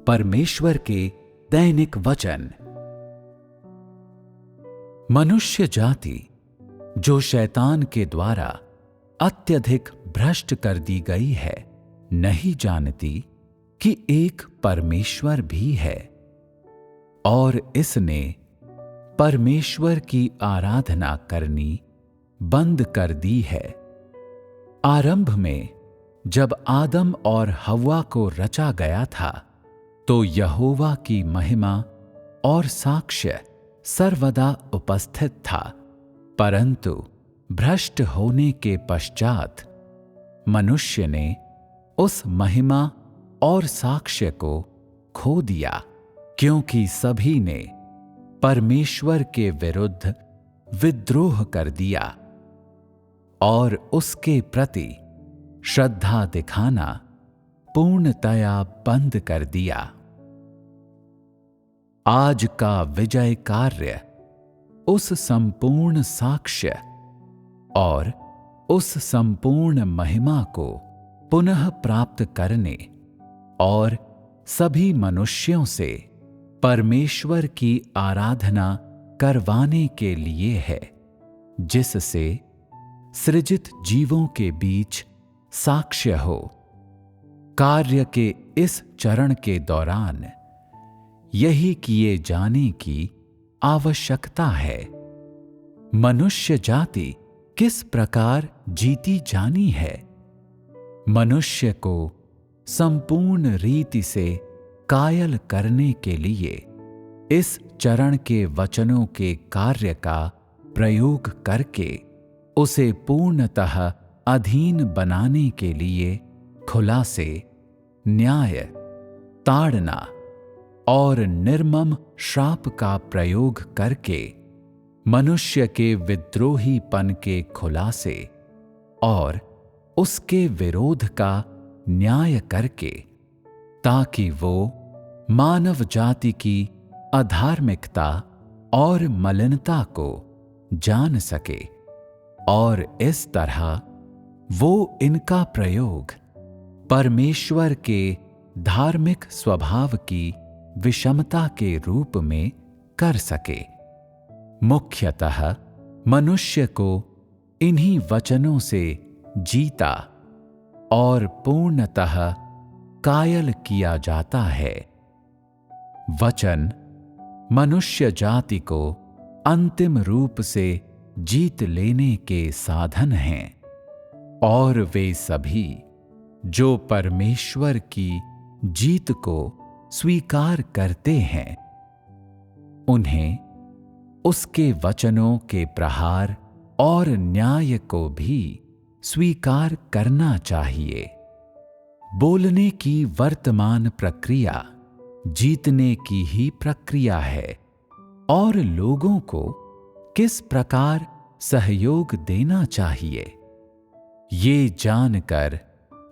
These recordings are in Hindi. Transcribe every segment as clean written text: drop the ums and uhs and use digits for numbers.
परमेश्वर के दैनिक वचन। मनुष्य जाति जो शैतान के द्वारा अत्यधिक भ्रष्ट कर दी गई है, नहीं जानती कि एक परमेश्वर भी है, और इसने परमेश्वर की आराधना करनी बंद कर दी है। आरंभ में जब आदम और हव्वा को रचा गया था, तो यहोवा की महिमा और साक्ष्य सर्वदा उपस्थित था, परंतु भ्रष्ट होने के पश्चात मनुष्य ने उस महिमा और साक्ष्य को खो दिया, क्योंकि सभी ने परमेश्वर के विरुद्ध विद्रोह कर दिया और उसके प्रति श्रद्धा दिखाना पूर्णतया बंद कर दिया। आज का विजय कार्य उस संपूर्ण साक्ष्य और उस संपूर्ण महिमा को पुनः प्राप्त करने और सभी मनुष्यों से परमेश्वर की आराधना करवाने के लिए है, जिससे सृजित जीवों के बीच साक्ष्य हो। कार्य के इस चरण के दौरान यही किए जाने की आवश्यकता है। मनुष्य जाति किस प्रकार जीती जानी है? मनुष्य को संपूर्ण रीति से कायल करने के लिए इस चरण के वचनों के कार्य का प्रयोग करके उसे पूर्णतः अधीन बनाने के लिए खुलासे, न्याय, ताड़ना और निर्मम श्राप का प्रयोग करके मनुष्य के विद्रोहीपन के खुलासे और उसके विरोध का न्याय करके, ताकि वो मानव जाति की अधार्मिकता और मलिनता को जान सके और इस तरह वो इनका प्रयोग परमेश्वर के धार्मिक स्वभाव की विषमता के रूप में कर सके। मुख्यतः मनुष्य को इन्हीं वचनों से जीता और पूर्णतः कायल किया जाता है। वचन मनुष्य जाति को अंतिम रूप से जीत लेने के साधन हैं, और वे सभी जो परमेश्वर की जीत को स्वीकार करते हैं, उन्हें उसके वचनों के प्रहार और न्याय को भी स्वीकार करना चाहिए। बोलने की वर्तमान प्रक्रिया जीतने की ही प्रक्रिया है, और लोगों को किस प्रकार सहयोग देना चाहिए, ये जानकर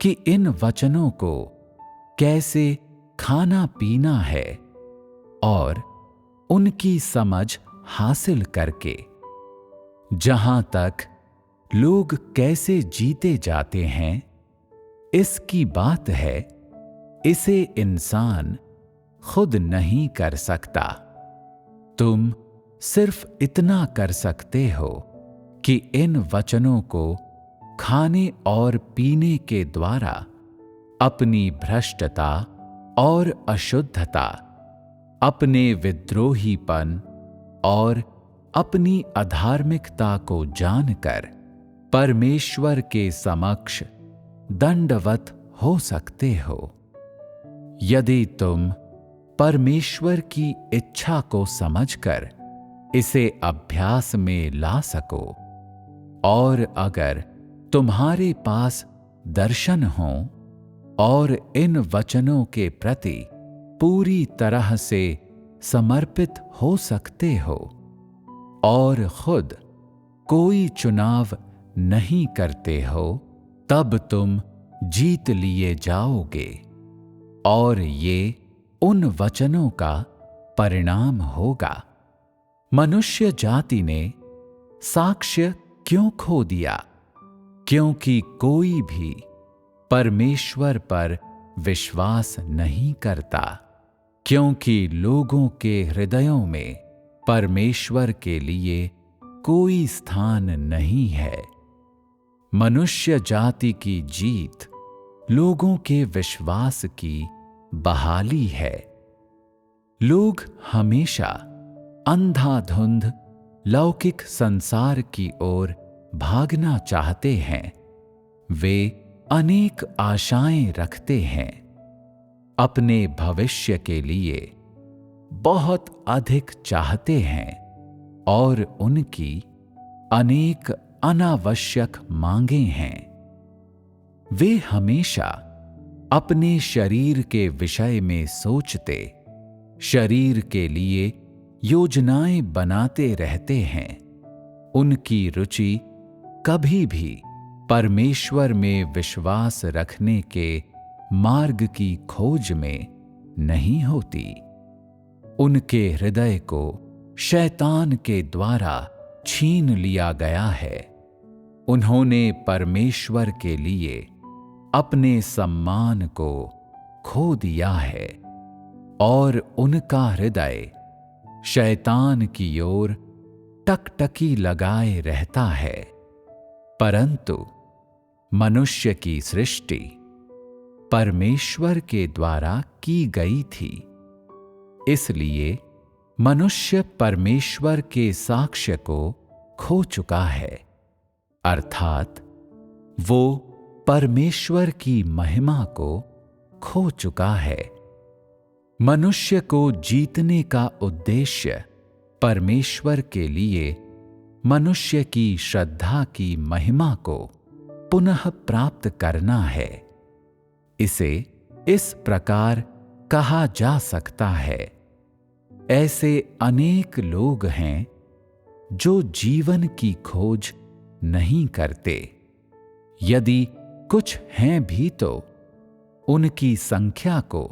कि इन वचनों को कैसे खाना पीना है और उनकी समझ हासिल करके, जहां तक लोग कैसे जीते जाते हैं, इसकी बात है, इसे इंसान खुद नहीं कर सकता। तुम सिर्फ इतना कर सकते हो कि इन वचनों को खाने और पीने के द्वारा अपनी भ्रष्टता और अशुद्धता, अपने विद्रोहीपन और अपनी अधार्मिकता को जानकर परमेश्वर के समक्ष दंडवत हो सकते हो। यदि तुम परमेश्वर की इच्छा को समझकर इसे अभ्यास में ला सको, और अगर तुम्हारे पास दर्शन हो और इन वचनों के प्रति पूरी तरह से समर्पित हो सकते हो और खुद कोई चुनाव नहीं करते हो, तब तुम जीत लिए जाओगे, और ये उन वचनों का परिणाम होगा। मनुष्य जाति ने साक्ष्य क्यों खो दिया? क्योंकि कोई भी परमेश्वर पर विश्वास नहीं करता, क्योंकि लोगों के हृदयों में परमेश्वर के लिए कोई स्थान नहीं है। मनुष्य जाति की जीत लोगों के विश्वास की बहाली है। लोग हमेशा अंधाधुंध लौकिक संसार की ओर भागना चाहते हैं। वे अनेक आशाएं रखते हैं, अपने भविष्य के लिए बहुत अधिक चाहते हैं और उनकी अनेक अनावश्यक मांगें हैं। वे हमेशा अपने शरीर के विषय में सोचते, शरीर के लिए योजनाएं बनाते रहते हैं। उनकी रुचि कभी भी परमेश्वर में विश्वास रखने के मार्ग की खोज में नहीं होती। उनके हृदय को शैतान के द्वारा छीन लिया गया है। उन्होंने परमेश्वर के लिए अपने सम्मान को खो दिया है और उनका हृदय शैतान की ओर टकटकी लगाए रहता है। परंतु मनुष्य की सृष्टि परमेश्वर के द्वारा की गई थी, इसलिए मनुष्य परमेश्वर के साक्ष्य को खो चुका है, अर्थात वो परमेश्वर की महिमा को खो चुका है। मनुष्य को जीतने का उद्देश्य परमेश्वर के लिए मनुष्य की श्रद्धा की महिमा को पुनः प्राप्त करना है। इसे इस प्रकार कहा जा सकता है, ऐसे अनेक लोग हैं जो जीवन की खोज नहीं करते। यदि कुछ हैं भी तो उनकी संख्या को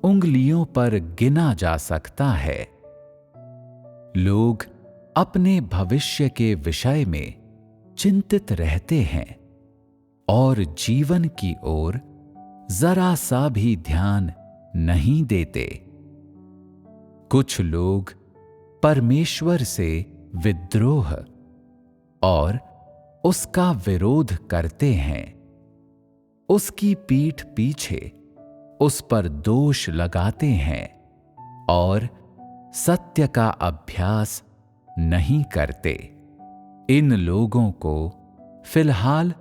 उंगलियों पर गिना जा सकता है। लोग अपने भविष्य के विषय में चिंतित रहते हैं और जीवन की ओर जरा सा भी ध्यान नहीं देते। कुछ लोग परमेश्वर से विद्रोह और उसका विरोध करते हैं। उसकी पीठ पीछे उस पर दोष लगाते हैं और सत्य का अभ्यास नहीं करते। इन लोगों को फिलहाल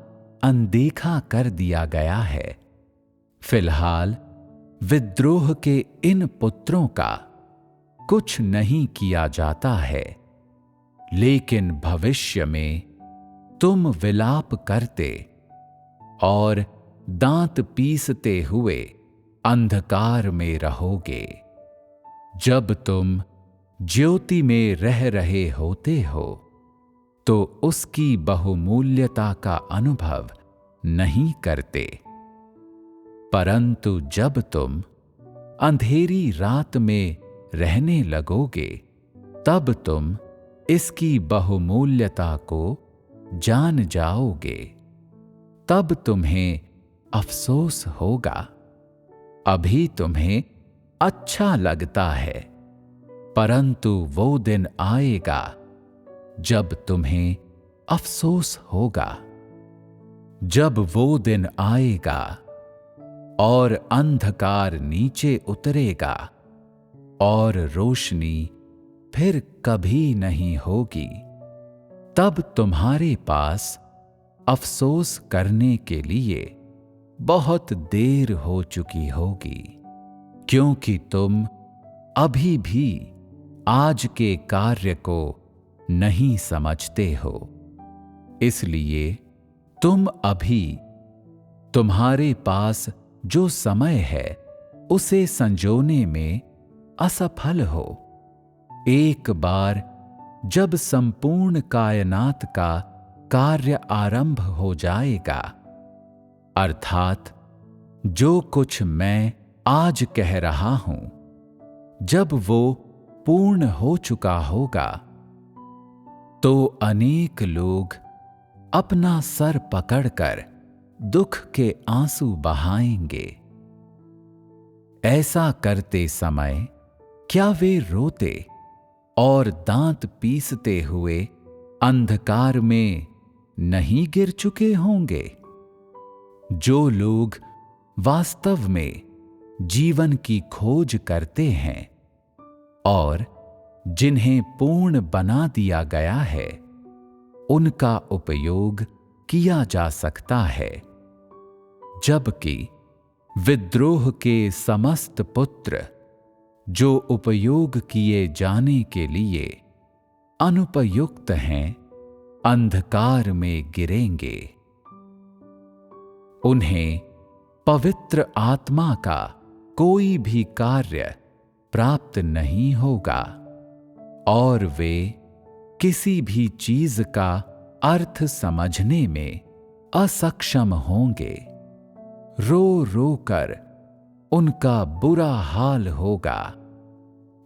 अनदेखा कर दिया गया है। फिलहाल विद्रोह के इन पुत्रों का कुछ नहीं किया जाता है, लेकिन भविष्य में तुम विलाप करते और दांत पीसते हुए अंधकार में रहोगे। जब तुम ज्योति में रह रहे होते हो तो उसकी बहुमूल्यता का अनुभव नहीं करते, परंतु जब तुम अंधेरी रात में रहने लगोगे तब तुम इसकी बहुमूल्यता को जान जाओगे। तब तुम्हें अफसोस होगा। अभी तुम्हें अच्छा लगता है, परंतु वो दिन आएगा जब तुम्हें अफसोस होगा। जब वो दिन आएगा और अंधकार नीचे उतरेगा और रोशनी फिर कभी नहीं होगी, तब तुम्हारे पास अफसोस करने के लिए बहुत देर हो चुकी होगी, क्योंकि तुम अभी भी आज के कार्य को नहीं समझते हो। इसलिए तुम अभी तुम्हारे पास जो समय है उसे संजोने में असफल हो। एक बार जब संपूर्ण कायनात का कार्य आरंभ हो जाएगा, अर्थात जो कुछ मैं आज कह रहा हूं, जब वो पूर्ण हो चुका होगा तो अनेक लोग अपना सर पकड़कर दुख के आंसू बहाएंगे ऐसा करते समय क्या वे रोते और दांत पीसते हुए अंधकार में नहीं गिर चुके होंगे? जो लोग वास्तव में जीवन की खोज करते हैं और जिन्हें पूर्ण बना दिया गया है, उनका उपयोग किया जा सकता है, जबकि विद्रोह के समस्त पुत्र जो उपयोग किए जाने के लिए अनुपयुक्त हैं, अंधकार में गिरेंगे। उन्हें पवित्र आत्मा का कोई भी कार्य प्राप्त नहीं होगा और वे किसी भी चीज का अर्थ समझने में असक्षम होंगे। रो रो कर उनका बुरा हाल होगा।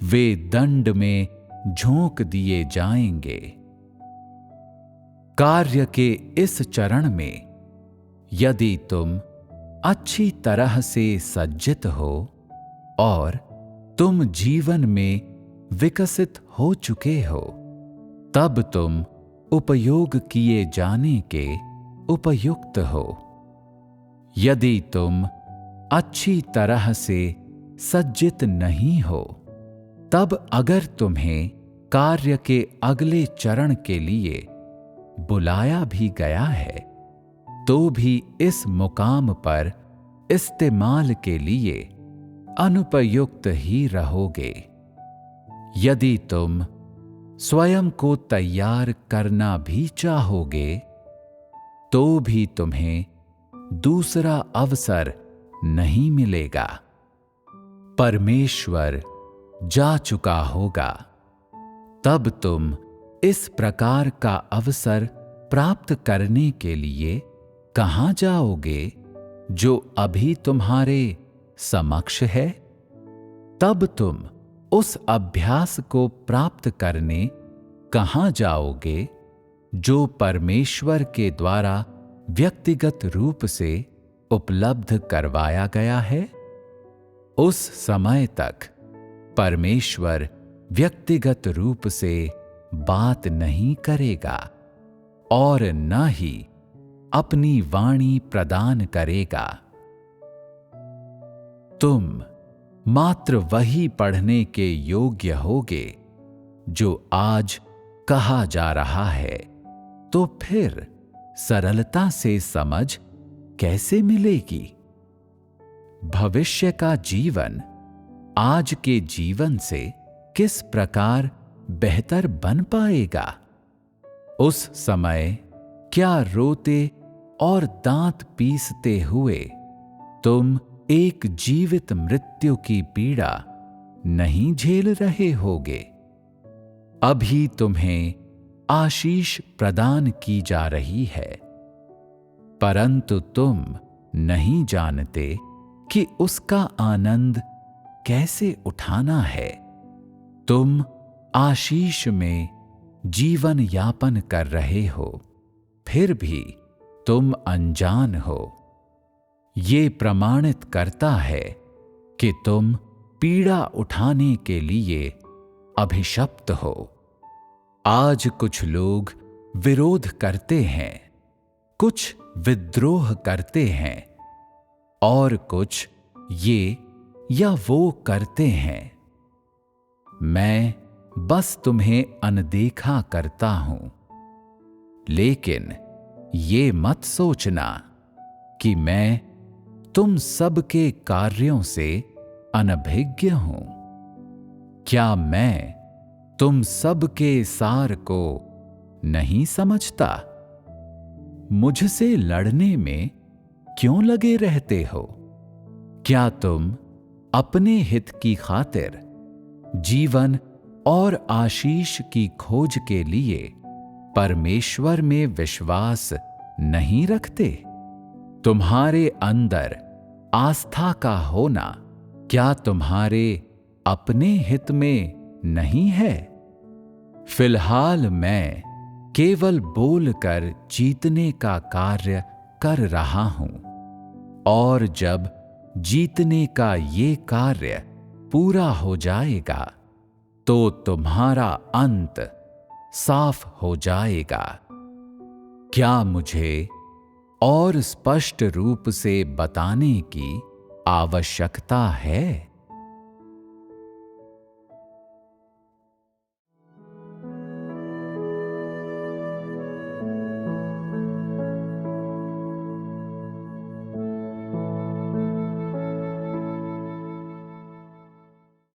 वे दंड में झोंक दिए जाएंगे। कार्य के इस चरण में यदि तुम अच्छी तरह से सज्जित हो और तुम जीवन में विकसित हो चुके हो, तब तुम उपयोग किए जाने के उपयुक्त हो। यदि तुम अच्छी तरह से सज्जित नहीं हो, तब अगर तुम्हें कार्य के अगले चरण के लिए बुलाया भी गया है, तो भी इस मुकाम पर इस्तेमाल के लिए अनुपयुक्त ही रहोगे। यदि तुम स्वयं को तैयार करना भी चाहोगे, तो भी तुम्हें दूसरा अवसर नहीं मिलेगा। परमेश्वर जा चुका होगा। तब तुम इस प्रकार का अवसर प्राप्त करने के लिए कहां जाओगे जो अभी तुम्हारे समक्ष है? तब तुम उस अभ्यास को प्राप्त करने कहां जाओगे जो परमेश्वर के द्वारा व्यक्तिगत रूप से उपलब्ध करवाया गया है? उस समय तक परमेश्वर व्यक्तिगत रूप से बात नहीं करेगा और न ही अपनी वाणी प्रदान करेगा। तुम मात्र वही पढ़ने के योग्य होगे जो आज कहा जा रहा है, तो फिर सरलता से समझ कैसे मिलेगी? भविष्य का जीवन आज के जीवन से किस प्रकार बेहतर बन पाएगा? उस समय क्या रोते और दांत पीसते हुए तुम एक जीवित मृत्यु की पीड़ा नहीं झेल रहे होगे? अभी तुम्हें आशीष प्रदान की जा रही है, परंतु तुम नहीं जानते कि उसका आनंद कैसे उठाना है। तुम आशीष में जीवन यापन कर रहे हो, फिर भी तुम अनजान हो। ये प्रमाणित करता है कि तुम पीड़ा उठाने के लिए अभिशप्त हो। आज कुछ लोग विरोध करते हैं, कुछ विद्रोह करते हैं और कुछ ये या वो करते हैं। मैं बस तुम्हें अनदेखा करता हूं, लेकिन ये मत सोचना कि मैं तुम सबके कार्यों से अनभिज्ञ हूं। क्या मैं तुम सबके सार को नहीं समझता? मुझसे लड़ने में क्यों लगे रहते हो? क्या तुम अपने हित की खातिर जीवन और आशीष की खोज के लिए परमेश्वर में विश्वास नहीं रखते? तुम्हारे अंदर आस्था का होना क्या तुम्हारे अपने हित में नहीं है? फिलहाल मैं केवल बोलकर जीतने का कार्य कर रहा हूं, और जब जीतने का ये कार्य पूरा हो जाएगा तो तुम्हारा अंत साफ हो जाएगा। क्या मुझे और स्पष्ट रूप से बताने की आवश्यकता है?